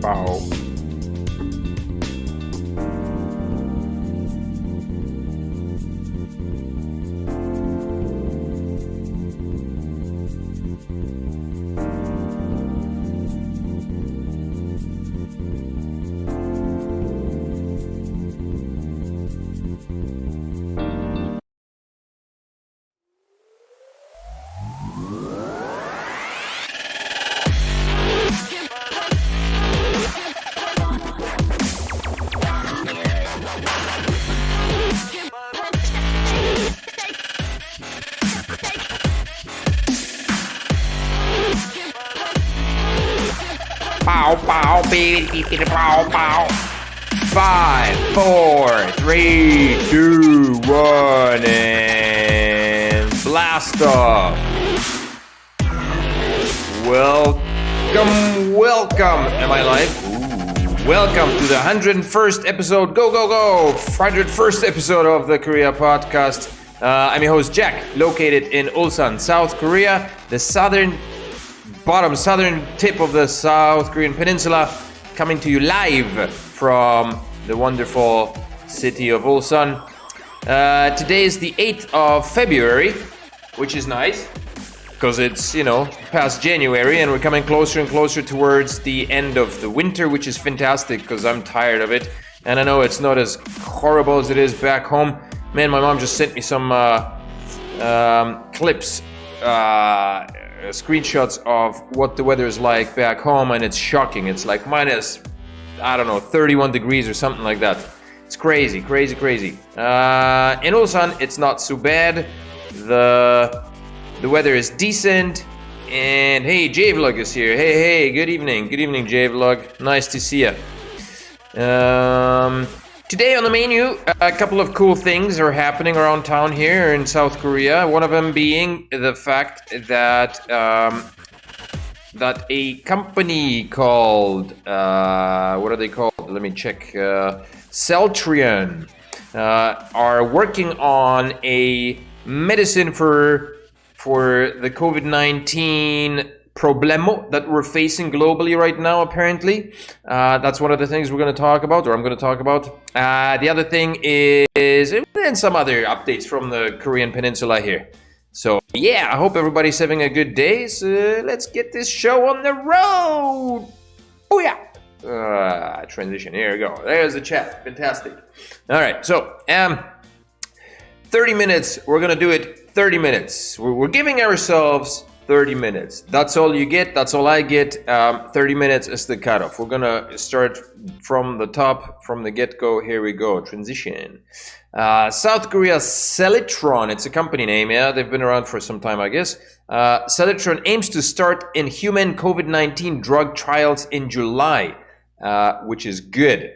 Pow. Pow, pow, baby, pow, pow. 5, 4, 3, 2, 1, and blast off. Welcome. Am I live? Ooh. Welcome to the 101st episode. Go, go, go. 101st episode of the Korea podcast. I'm your host, Jack, located in Ulsan, South Korea, the southern tip of the South Korean peninsula, coming to you live from the wonderful city of Ulsan. Today is the 8th of February, which is nice because it's, past January and we're coming closer and closer towards the end of the winter, which is fantastic because I'm tired of it. And I know it's not as horrible as it is back home. Man, my mom just sent me some clips, screenshots of what the weather is like back home, and it's shocking. It's like minus, 31 degrees or something like that. It's crazy. In Ulsan, it's not so bad. The weather is decent, and hey, J-Vlog is here. Hey, good evening, J-Vlog. Nice to see you. Today on the menu, a couple of cool things are happening around town here in South Korea. One of them being the fact that that a company called what are they called? Let me check. Celltrion are working on a medicine for the COVID-19 problemo that we're facing globally right now, apparently. That's one of the things we're going to talk about, or I'm going to talk about. The other thing is, and some other updates from the Korean peninsula here. So, yeah, I hope everybody's having a good day. So, let's get this show on the road. Oh, yeah. Transition. Here we go. There's the chat. Fantastic. All right. So, 30 minutes. We're going to do it 30 minutes. We're giving ourselves 30 minutes. That's all you get. That's all I get. 30 minutes is the cutoff. We're gonna start from the top, from the get-go. Here we go. Transition. South Korea Celltrion. It's a company name. Yeah, they've been around for some time, I guess. Celltrion aims to start in human COVID-19 drug trials in July, which is good.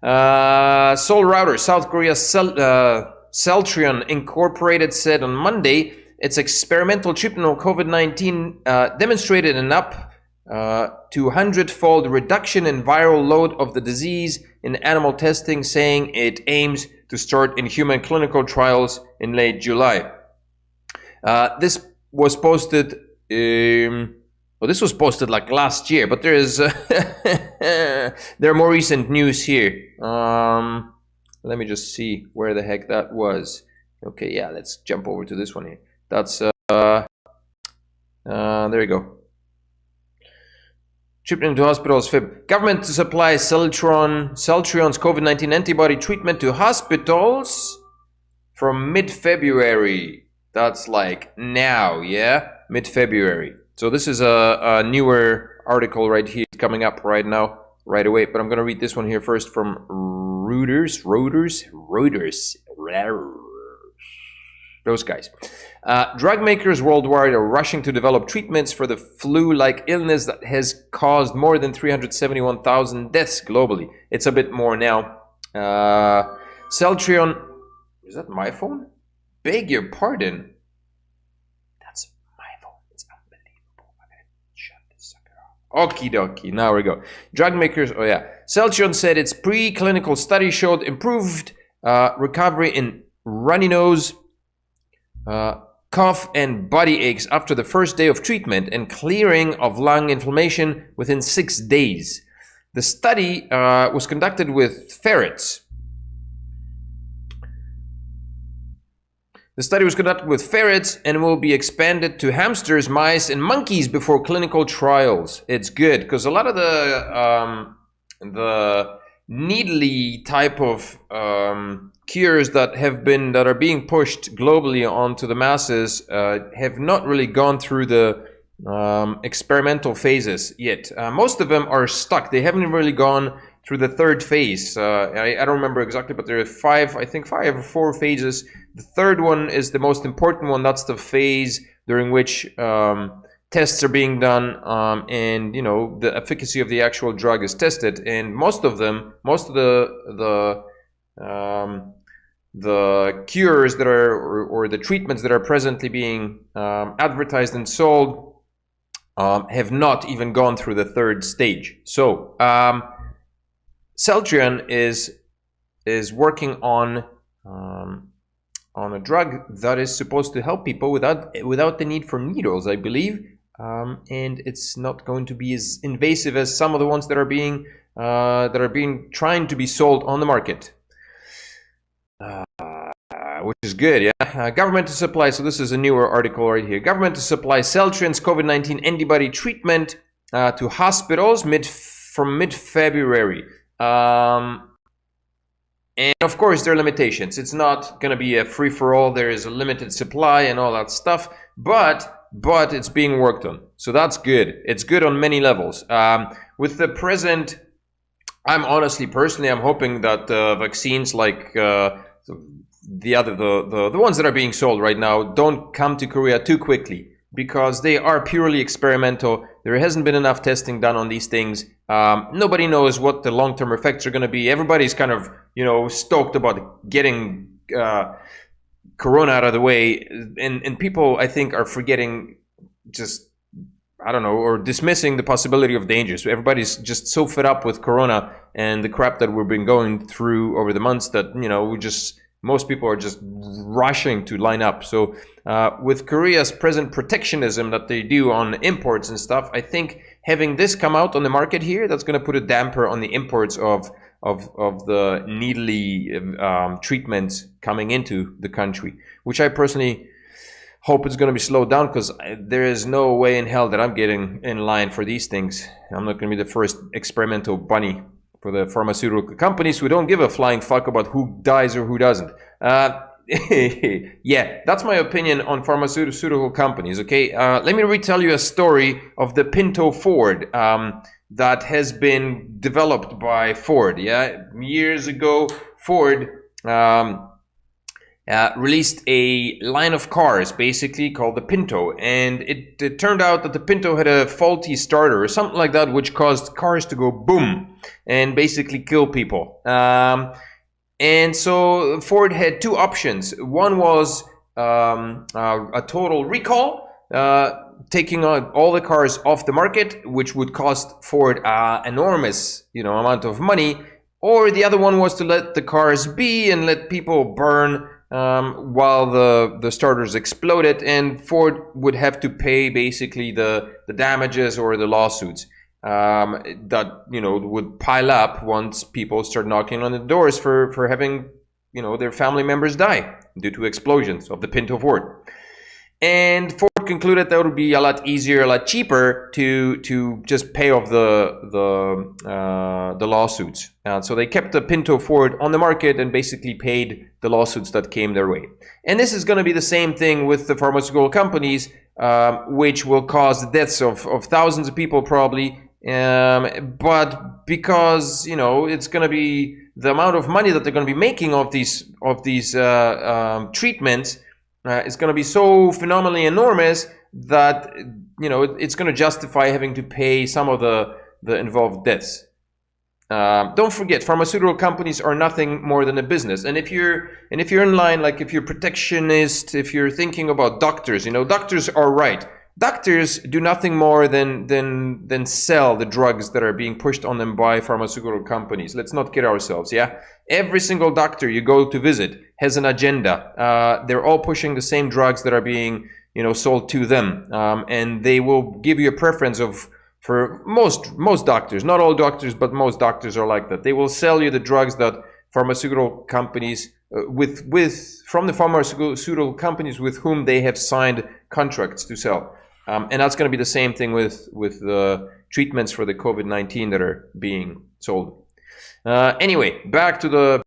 Seoul Router, South Korea Celltrion Incorporated said on Monday its experimental treatment of COVID-19 demonstrated an up to 100-fold reduction in viral load of the disease in animal testing, saying it aims to start in human clinical trials in late July. This was posted. This was posted like last year, but there is there are more recent news here. Let me just see where the heck that was. Okay, yeah, let's jump over to this one here. That's there you go. Treatment into hospitals. Government to supply Celltrion's COVID-19 antibody treatment to hospitals from mid-February. That's like now, yeah, mid-February. So this is a newer article right here, coming up right now, right away. But I'm gonna read this one here first from Reuters. Those guys. Drug makers worldwide are rushing to develop treatments for the flu-like illness that has caused more than 371,000 deaths globally. It's a bit more now. Celltrion, is that my phone? Beg your pardon. That's my phone. It's unbelievable. I'm gonna shut this sucker off. Okie dokie. Now we go. Drug makers. Oh yeah. Celltrion said its preclinical study showed improved recovery in runny nose, cough and body aches after the first day of treatment, and clearing of lung inflammation within 6 days. The study was conducted with ferrets. The study was conducted with ferrets and will be expanded to hamsters, mice, and monkeys before clinical trials. It's good because a lot of the needly type of cures that are being pushed globally onto the masses have not really gone through the experimental phases yet. Most of them are stuck. They haven't really gone through the third phase. I don't remember exactly, but there are five or four phases. The third one is the most important one. That's the phase during which tests are being done, and the efficacy of the actual drug is tested. And most of the cures that are or the treatments that are presently being advertised and sold have not even gone through the third stage. So Celltrion is working on a drug that is supposed to help people without the need for needles, I believe, and it's not going to be as invasive as some of the ones that are being trying to be sold on the market, which is good. Yeah, government to supply. So this is a newer article right here. Government to supply Celltrion's COVID-19 antibody treatment to hospitals from mid-February. And of course, there are limitations. It's not going to be a free-for-all. There is a limited supply and all that stuff, but it's being worked on. So that's good. It's good on many levels. With the present, I'm hoping that vaccines like the ones that are being sold right now don't come to Korea too quickly, because they are purely experimental. There hasn't been enough testing done on these things. Nobody knows what the long-term effects are going to be. Everybody's kind of, stoked about getting Corona out of the way. And people, I think, are forgetting or dismissing the possibility of danger. So everybody's just so fed up with Corona and the crap that we've been going through over the months that, most people are just rushing to line up. So with Korea's present protectionism that they do on imports and stuff, I think having this come out on the market here, that's going to put a damper on the imports of the needly treatments coming into the country, which I personally hope it's going to be slowed down, because there is no way in hell that I'm getting in line for these things. I'm not going to be the first experimental bunny for the pharmaceutical companies who don't give a flying fuck about who dies or who doesn't. Yeah, that's my opinion on pharmaceutical companies, okay? Let me retell you a story of the Pinto Ford that has been developed by Ford, yeah? Years ago, Ford released a line of cars, basically called the Pinto, and it turned out that the Pinto had a faulty starter or something like that, which caused cars to go boom and basically kill people. And so Ford had two options. One was a total recall, taking all the cars off the market, which would cost Ford enormous amount of money, or the other one was to let the cars be and let people burn while the starters exploded, and Ford would have to pay basically the damages or the lawsuits that would pile up once people start knocking on the doors for having their family members die due to explosions of the Pinto Ford. And Ford concluded that it would be a lot easier, a lot cheaper to just pay off the lawsuits. So they kept the Pinto Ford on the market and basically paid the lawsuits that came their way. And this is going to be the same thing with the pharmaceutical companies, which will cause the deaths of thousands of people probably. But because it's going to be the amount of money that they're going to be making of these treatments. It's going to be so phenomenally enormous that it's going to justify having to pay some of the involved deaths. Don't forget, pharmaceutical companies are nothing more than a business. And if you're in line, like if you're protectionist, if you're thinking about doctors, doctors are right. Doctors do nothing more than sell the drugs that are being pushed on them by pharmaceutical companies. Let's not kid ourselves, yeah? Every single doctor you go to visit has an agenda. They're all pushing the same drugs that are being, sold to them. And they will give you a preference for most doctors, not all doctors, but most doctors are like that. They will sell you the drugs that pharmaceutical companies from the pharmaceutical companies with whom they have signed contracts to sell, and that's going to be the same thing with the treatments for the COVID-19 that are being sold. Anyway, back to the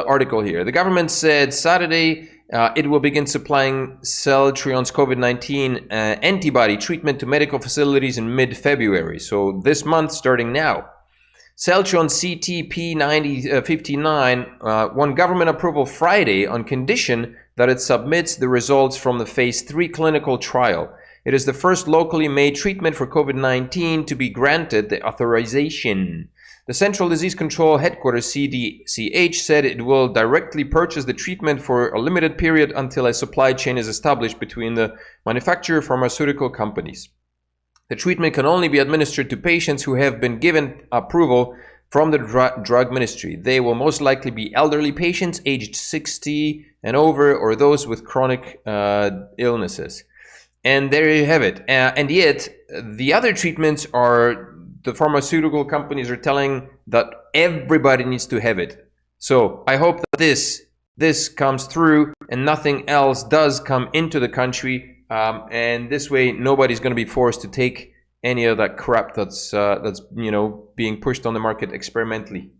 article here. The government said Saturday it will begin supplying Celltrion's COVID-19 antibody treatment to medical facilities in mid-February. So this month, starting now. Celltrion CT-P9059 won government approval Friday on condition that it submits the results from the phase 3 clinical trial. It is the first locally made treatment for COVID-19 to be granted the authorization. The Central Disease Control Headquarters, CDCH, said it will directly purchase the treatment for a limited period until a supply chain is established between the manufacturer and pharmaceutical companies. The treatment can only be administered to patients who have been given approval from the drug ministry. They will most likely be elderly patients aged 60 and over, or those with chronic illnesses. And there you have it. And yet, the other treatments are, the pharmaceutical companies are telling that everybody needs to have it. So I hope that this comes through and nothing else does come into the country. And this way, nobody's going to be forced to take any of that crap that's being pushed on the market experimentally.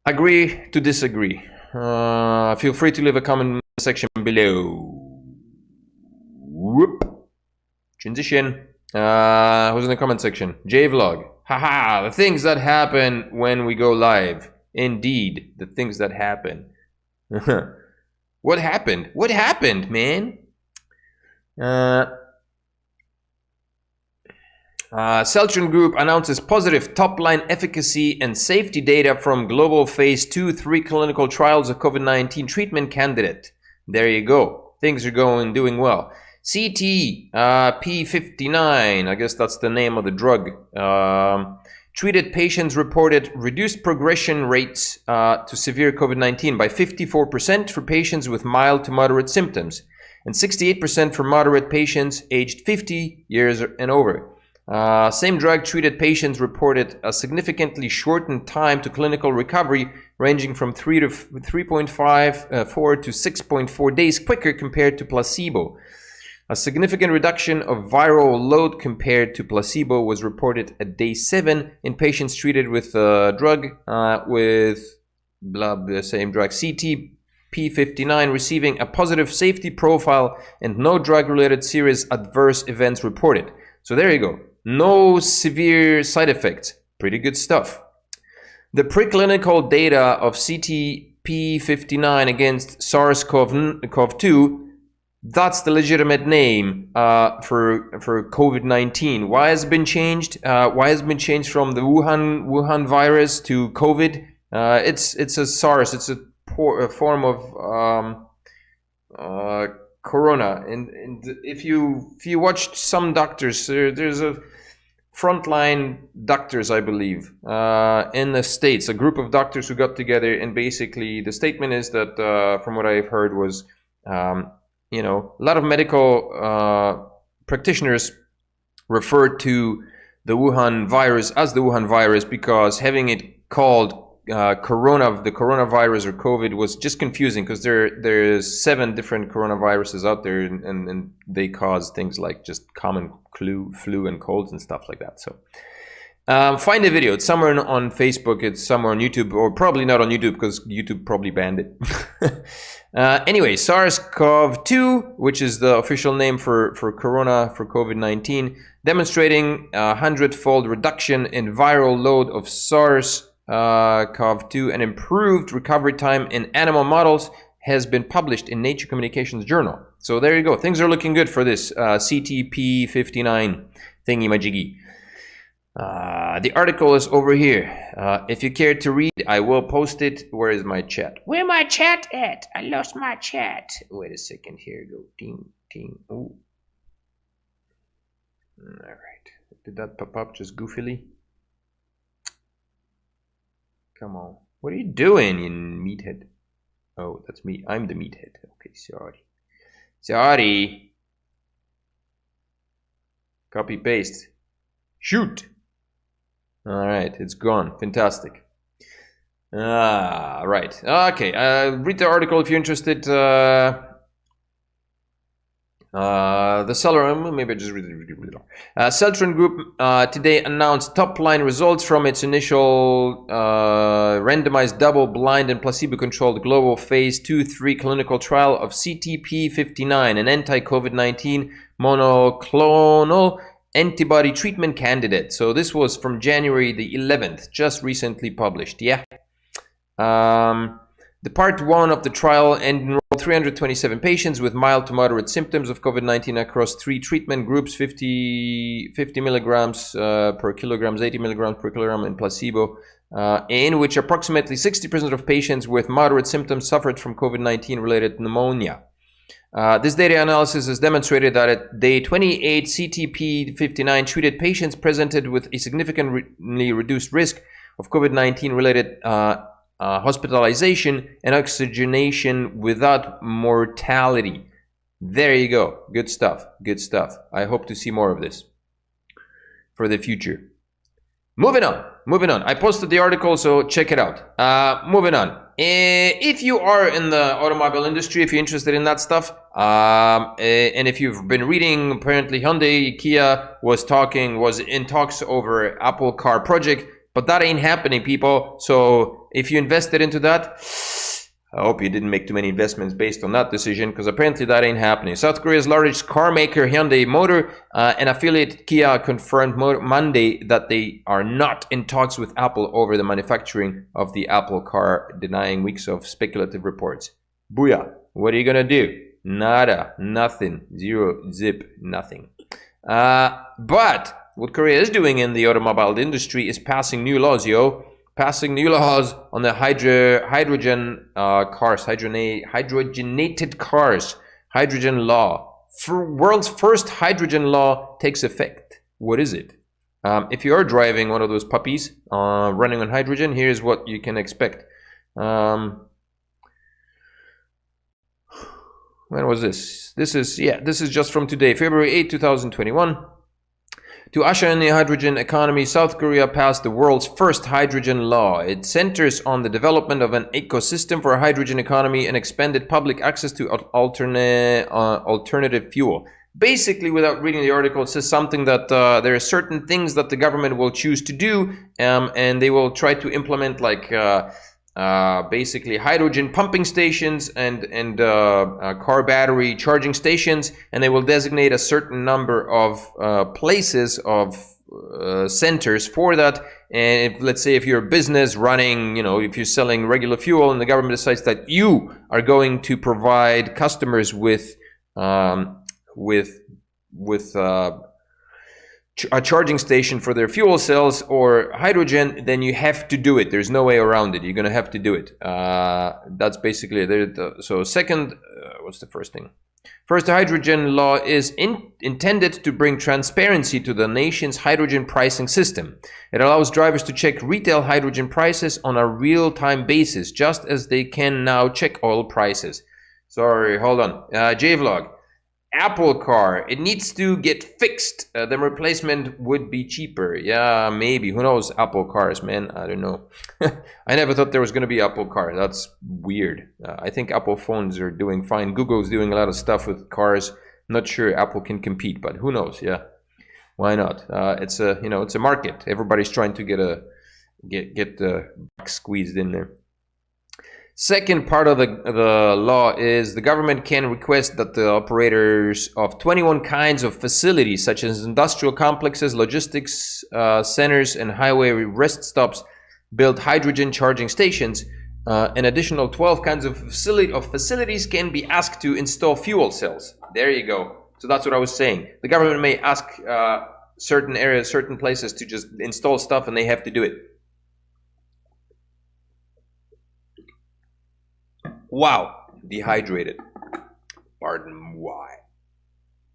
Agree to disagree. Feel free to leave a comment section below. Whoop. Transition. Who's in the comment section? JVlog. Haha, the things that happen when we go live. Indeed, the things that happen. What happened? What happened, man? Celltrion Group announces positive top-line efficacy and safety data from global phase 2-3 clinical trials of COVID-19 treatment candidate. There you go. Things are doing well. P59, I guess that's the name of the drug. Treated patients reported reduced progression rates to severe COVID-19 by 54% for patients with mild to moderate symptoms, and 68% for moderate patients aged 50 years and over. Same drug treated patients reported a significantly shortened time to clinical recovery, ranging from 3.54 to 6.4 days quicker compared to placebo. A significant reduction of viral load compared to placebo was reported at day 7 in patients treated with the same drug, CT-P59, receiving a positive safety profile and no drug-related serious adverse events reported. So there you go. No severe side effects. Pretty good stuff. The preclinical data of CT-P59 against SARS-CoV-2, that's the legitimate name for COVID-19. Why has it been changed? Why has it been changed from the Wuhan virus to COVID? It's a SARS. It's a form of corona. And if you watched some doctors, there's a frontline doctors, I believe, in the States, a group of doctors who got together, and basically the statement is that, from what I've heard, was a lot of medical practitioners referred to the Wuhan virus as the Wuhan virus because having it called the coronavirus or COVID was just confusing, because there's 7 different coronaviruses out there, and they cause things like just common flu and colds and stuff like that. So find the video. It's somewhere on Facebook. It's somewhere on YouTube, or probably not on YouTube because YouTube probably banned it. Anyway, SARS-CoV-2, which is the official name for COVID-19, demonstrating a 100-fold reduction in viral load of SARS-CoV-2 and improved recovery time in animal models, has been published in Nature Communications Journal. So there you go. Things are looking good for this CT-P59 thingy-majiggy. The article is over here. If you care to read, I will post it. Where is my chat? Where my chat at? I lost my chat. Wait a second. Here go. Ding, ding. Ooh. All right. Did that pop up just goofily? Come on. What are you doing, you meathead? Oh, that's me. I'm the meathead. Okay, sorry. Sorry. Copy paste. Shoot. All right, it's gone. Fantastic. Right. Okay. Read the article if you're interested. The Celltrion, maybe I just read it. Celltrion Group today announced top-line results from its initial randomized double-blind and placebo-controlled global phase 2/3 clinical trial of CTP-59, an anti-COVID-19 monoclonal antibody treatment candidate. So this was from January the 11th, just recently published. Yeah. The part 1 of the trial enrolled 327 patients with mild to moderate symptoms of COVID-19 across 3 treatment groups, 50 milligrams per kilogram, 80 milligrams per kilogram, and placebo, in which approximately 60% of patients with moderate symptoms suffered from COVID-19 related pneumonia. This data analysis has demonstrated that at day 28, CTP-59 treated patients presented with a significantly reduced risk of COVID-19 related hospitalization and oxygenation without mortality. There you go. Good stuff. Good stuff. I hope to see more of this for the future. Moving on. I posted the article, so check it out. Moving on. If you are in the automobile industry, if you're interested in that stuff, and if you've been reading, apparently Hyundai, Kia was in talks over Apple Car project, but that ain't happening, people. So if you invested into that, I hope you didn't make too many investments based on that decision, because apparently that ain't happening. South Korea's largest car maker, Hyundai Motor, and affiliate Kia confirmed Monday that they are not in talks with Apple over the manufacturing of the Apple car, denying weeks of speculative reports. Booyah. What are you going to do? Nada. Nothing. Zero. Zip. Nothing. But what Korea is doing in the automobile industry is passing new laws, Passing new laws on the hydrogen cars, hydrogenated cars, hydrogen law. World's first hydrogen law takes effect. What is it? If you are driving one of those puppies running on hydrogen, here's what you can expect. When was this? This is just from today, February 8, 2021. To usher in the hydrogen economy, South Korea passed the world's first hydrogen law. It centers on the development of an ecosystem for a hydrogen economy and expanded public access to alternative fuel. Basically, without reading the article, it says something that there are certain things that the government will choose to do, and they will try to implement, like basically hydrogen pumping stations and car battery charging stations, and they will designate a certain number of places of centers for that. And if, let's say if you're a business running, if you're selling regular fuel and the government decides that you are going to provide customers with a charging station for their fuel cells or hydrogen, then you have to do it. There's no way around it. You're going to have to do it. That's basically it. So second, what's the first thing? First, the hydrogen law is intended to bring transparency to the nation's hydrogen pricing system. It allows drivers to check retail hydrogen prices on a real-time basis, just as they can now check oil prices. Sorry, hold on. JVlog. Apple car, it needs to get fixed. The replacement would be cheaper. Yeah, maybe. Who knows? Apple cars, man. I don't know. I never thought there was going to be Apple car. That's weird. I think Apple phones are doing fine. Google's doing a lot of stuff with cars. Not sure Apple can compete, but who knows? Yeah, why not? It's a it's a market. Everybody's trying to get the buck squeezed in there. Second part of the law is the government can request that the operators of 21 kinds of facilities, such as industrial complexes, logistics centers, and highway rest stops, build hydrogen charging stations. An additional 12 kinds of facilities can be asked to install fuel cells. There you go. So that's what I was saying. The government may ask certain areas, certain places to just install stuff, and they have to do it. Wow, dehydrated. Pardon why.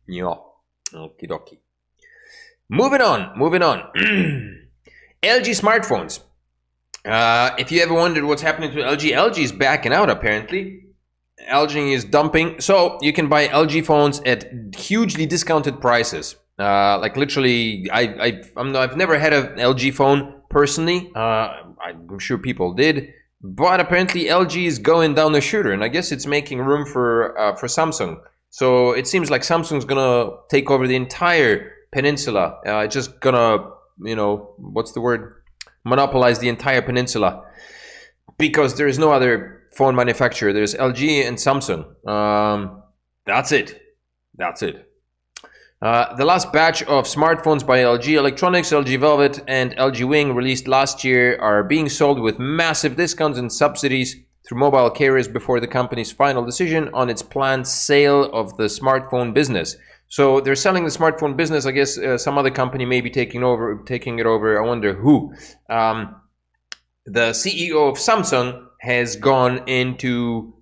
Yeah, okie dokie. Moving on. LG smartphones. If you ever wondered what's happening to LG, LG is backing out apparently. LG is dumping, so you can buy LG phones at hugely discounted prices. Like literally, I've never had an LG phone personally. I'm sure people did, but apparently LG is going down the shooter, and I guess it's making room for Samsung. So it seems like Samsung's gonna take over the entire peninsula. It's just gonna, what's the word? Monopolize the entire peninsula, because there is no other phone manufacturer. There's LG and Samsung. That's it. The last batch of smartphones by LG Electronics, LG Velvet, and LG Wing released last year are being sold with massive discounts and subsidies through mobile carriers before the company's final decision on its planned sale of the smartphone business. So they're selling the smartphone business. I guess some other company may be taking it over. I wonder who. The CEO of Samsung has gone into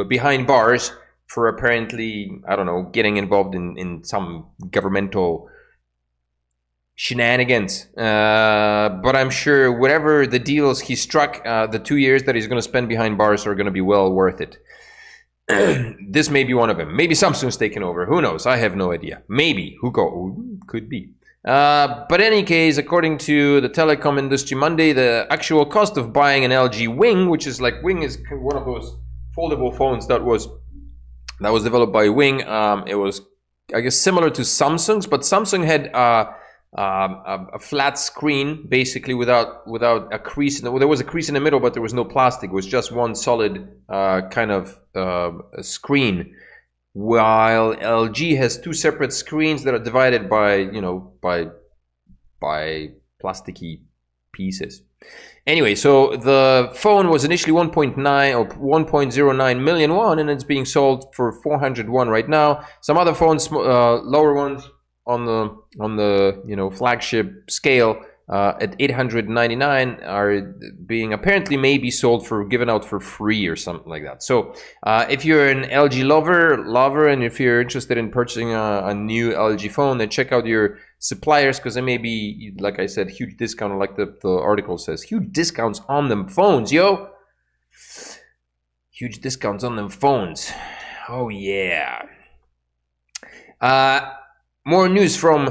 behind bars for apparently, I don't know, getting involved in some governmental shenanigans. But I'm sure whatever the deals he struck, the 2 years that he's going to spend behind bars are going to be well worth it. This may be one of them. Maybe Samsung's taken over. Who knows? I have no idea. Maybe. Could be. But in any case, according to the Telecom Industry Monday, the actual cost of buying an LG Wing, which is like, Wing is one of those foldable phones that was developed by Wing. It was, I guess, similar to Samsung's, but Samsung had a flat screen, basically without a crease. There was a crease in the middle, but there was no plastic. It was just one solid kind of screen. While LG has two separate screens that are divided by plasticky pieces. Anyway, so the phone was initially 1.9 or 1.09 million won, and it's being sold for 400 won right now. Some other phones, lower ones on the flagship scale, at 899 are being apparently maybe sold for, given out for free or something like that. So if you're an LG lover, and if you're interested in purchasing a new LG phone, then check out your suppliers, because there may be, like I said, huge discount, like the article says, huge discounts on them phones, yo. Huge discounts on them phones. Oh yeah. More news from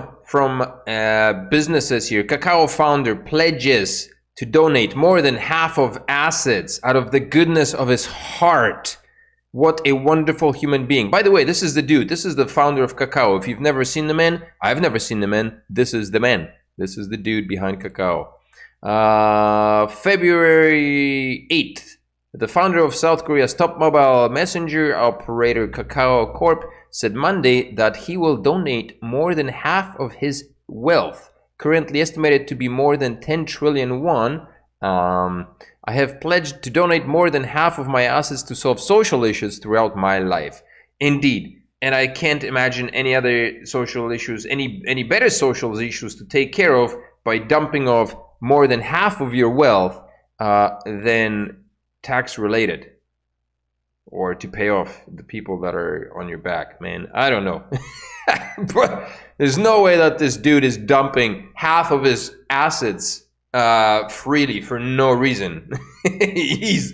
businesses here. Kakao founder pledges to donate more than half of assets out of the goodness of his heart. What a wonderful human being. By the way, this is the dude. This is the founder of Kakao. If you've never seen the man, I've never seen the man. This is the man. This is the dude behind Kakao. February 8th, the founder of South Korea's top mobile messenger operator Kakao Corp said Monday that he will donate more than half of his wealth, currently estimated to be more than 10 trillion won. I have pledged to donate more than half of my assets to solve social issues throughout my life. Indeed, and I can't imagine any other social issues, any better social issues to take care of by dumping off more than half of your wealth than tax related, or to pay off the people that are on your back, man. I don't know. But there's no way that this dude is dumping half of his assets freely for no reason. he's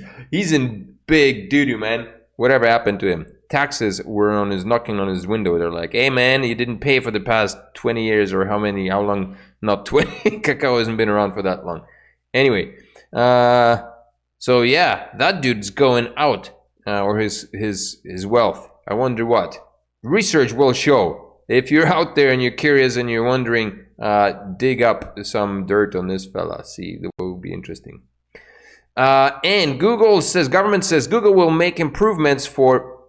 in big doo-doo, man. Whatever happened to him? Taxes were knocking on his window. They're like, hey man, you didn't pay for the past 20 years or how long, not 20. Kakao hasn't been around for that long. Anyway, so yeah, that dude's going out, or his wealth. I wonder what. Research will show. If you're out there and you're curious and you're wondering, dig up some dirt on this fella. See, that will be interesting. And government says Google will make improvements for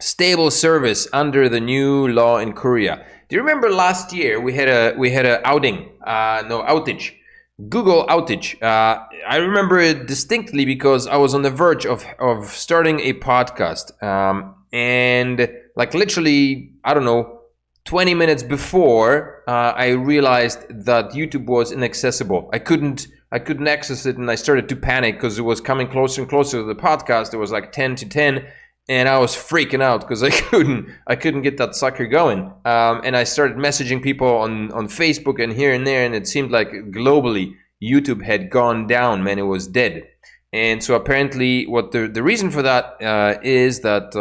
stable service under the new law in Korea. Do you remember last year we had a outage? Google outage. I remember it distinctly because I was on the verge of starting a podcast, and like literally, I don't know, 20 minutes before, I realized that YouTube was inaccessible. I couldn't access it, and I started to panic because it was coming closer and closer to the podcast. It was like 10 to 10, and I was freaking out because I couldn't get that sucker going. And I started messaging people on Facebook and here and there, and it seemed like globally YouTube had gone down, man. It was dead. And so apparently what the reason for that is that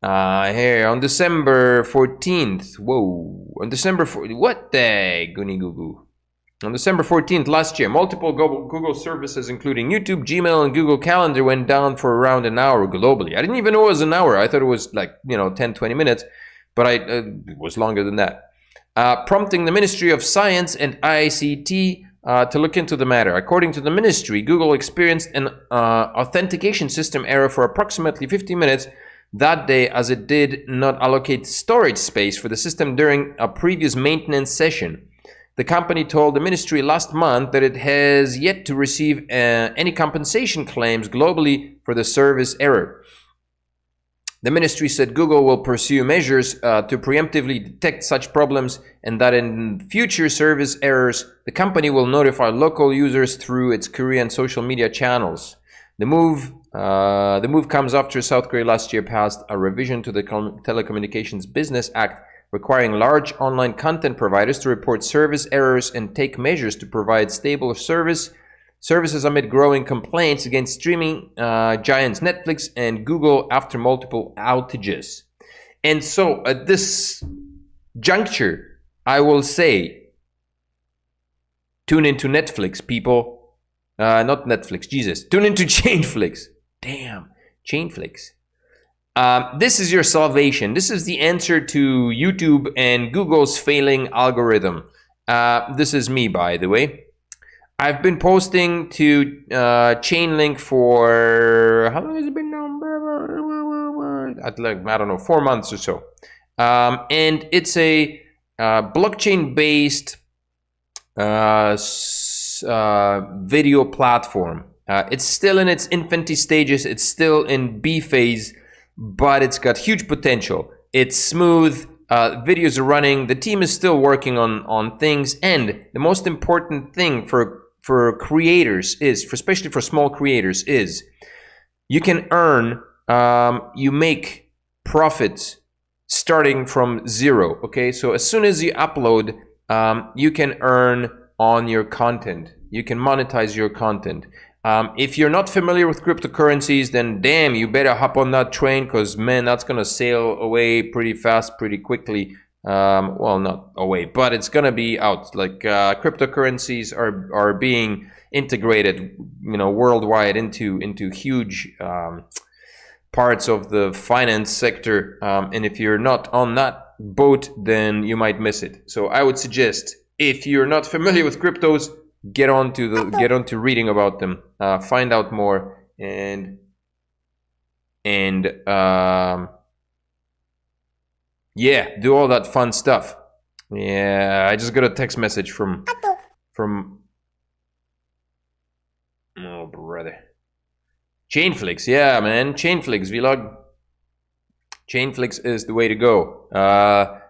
Here on December 14th. Whoa. On December 14th. What the goony goo goo? On December 14th last year, multiple Google services, including YouTube, Gmail, and Google Calendar, went down for around an hour globally. I didn't even know it was an hour. I thought it was like, 10, 20 minutes, but it was longer than that. Prompting the Ministry of Science and ICT to look into the matter. According to the ministry, Google experienced an authentication system error for approximately 50 minutes that day, as it did not allocate storage space for the system during a previous maintenance session. The company told the ministry last month that it has yet to receive any compensation claims globally for the service error. The ministry said Google will pursue measures to preemptively detect such problems, and that in future service errors, the company will notify local users through its Korean social media channels. The move comes after South Korea last year passed a revision to the Telecommunications Business Act, requiring large online content providers to report service errors and take measures to provide stable services amid growing complaints against streaming giants Netflix and Google after multiple outages. And so at this juncture, I will say, tune into Netflix, people. Not Netflix, Jesus. Tune into Chainflix. Damn, Chainflix. This is your salvation. This is the answer to YouTube and Google's failing algorithm. This is me, by the way. I've been posting to Chainlink for, how long has it been now? I don't know, 4 months or so. And it's a blockchain-based video platform. It's still in its infancy stages. It's still in B phase, but it's got huge potential. It's smooth. Videos are running. The team is still working on things. And the most important thing for creators is, especially for small creators, is you can earn, you make profits starting from zero. Okay, so as soon as you upload, you can earn on your content. You can monetize your content. If you're not familiar with cryptocurrencies, then damn, you better hop on that train, because man, that's gonna sail away pretty fast, pretty quickly. Well, not away, but it's gonna be out. Like cryptocurrencies are being integrated, worldwide into huge parts of the finance sector. And if you're not on that boat, then you might miss it. So I would suggest, if you're not familiar with cryptos, get on to reading about them, find out more, and yeah, do all that fun stuff. Yeah, I just got a text message from oh brother, Chainflix. Yeah, man, Chainflix vlog. Chainflix is the way to go.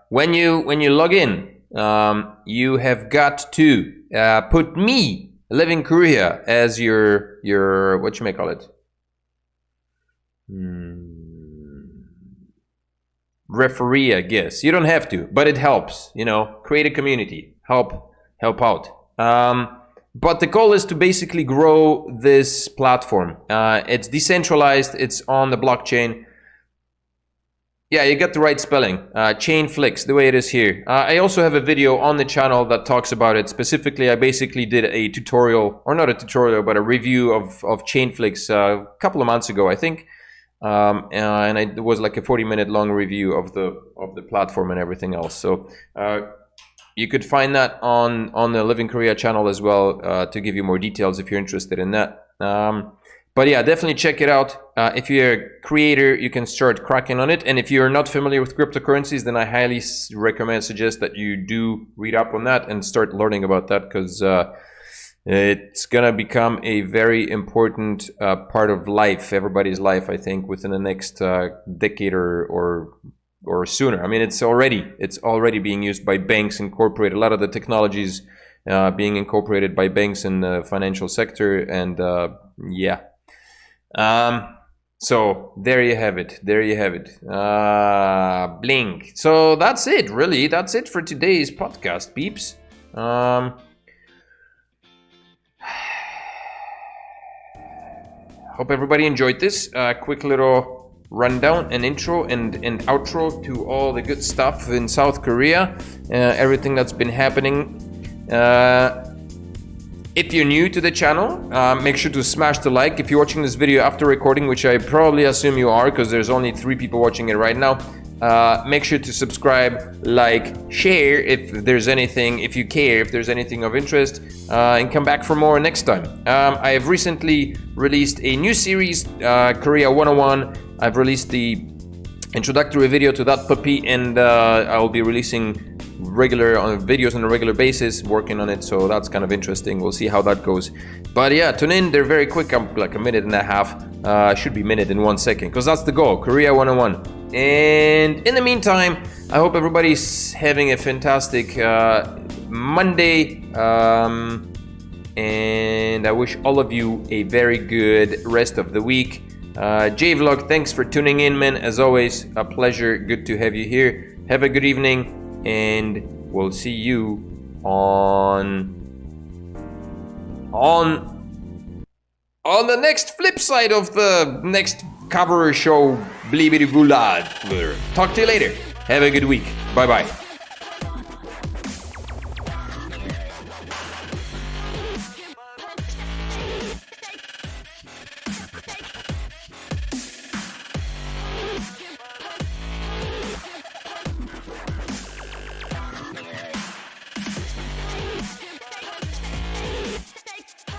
When you log in, you have got to put me, Live in Korea, as your what you may call it, referee, I guess. You don't have to, but it helps. Create a community, help out. But the goal is to basically grow this platform. It's decentralized. It's on the blockchain. Yeah, you got the right spelling. Chainflix, the way it is here. I also have a video on the channel that talks about it. Specifically, I basically did a tutorial, or not a tutorial, but a review of Chainflix a couple of months ago, I think. And it was like a 40-minute long review of the platform and everything else. So you could find that on the Live in Korea channel as well, to give you more details if you're interested in that. But yeah, definitely check it out. If you're a creator, you can start cracking on it. And if you're not familiar with cryptocurrencies, then I highly suggest that you do read up on that and start learning about that, because it's gonna become a very important part of life, everybody's life, I think, within the next decade or sooner. I mean, it's already being used by banks, incorporated. A lot of the technologies being incorporated by banks in the financial sector, and yeah. So there you have it. Blink. So that's it, really. That's it for today's podcast, peeps. Hope everybody enjoyed this quick little rundown and intro and outro to all the good stuff in South Korea, everything that's been happening. If you're new to the channel, make sure to smash the like. If you're watching this video after recording, which I probably assume you are because there's only 3 people watching it right now, make sure to subscribe, like, share if there's anything, if you care, if there's anything of interest, and come back for more next time. I have recently released a new series, Korea 101. I've released the introductory video to that puppy, and I'll be releasing regular videos on a regular basis, working on it, so that's kind of interesting. We'll see how that goes. But yeah, tune in, they're very quick. I'm like a minute and a half, should be minute and 1 second, because that's the goal, Korea 101. And in the meantime, I hope everybody's having a fantastic Monday, and I wish all of you a very good rest of the week. J-Vlog, thanks for tuning in, man. As always, a pleasure, good to have you here. Have a good evening, and we'll see you on the next flip side of the next cover show. Talk to you later. Have a good week. Bye bye.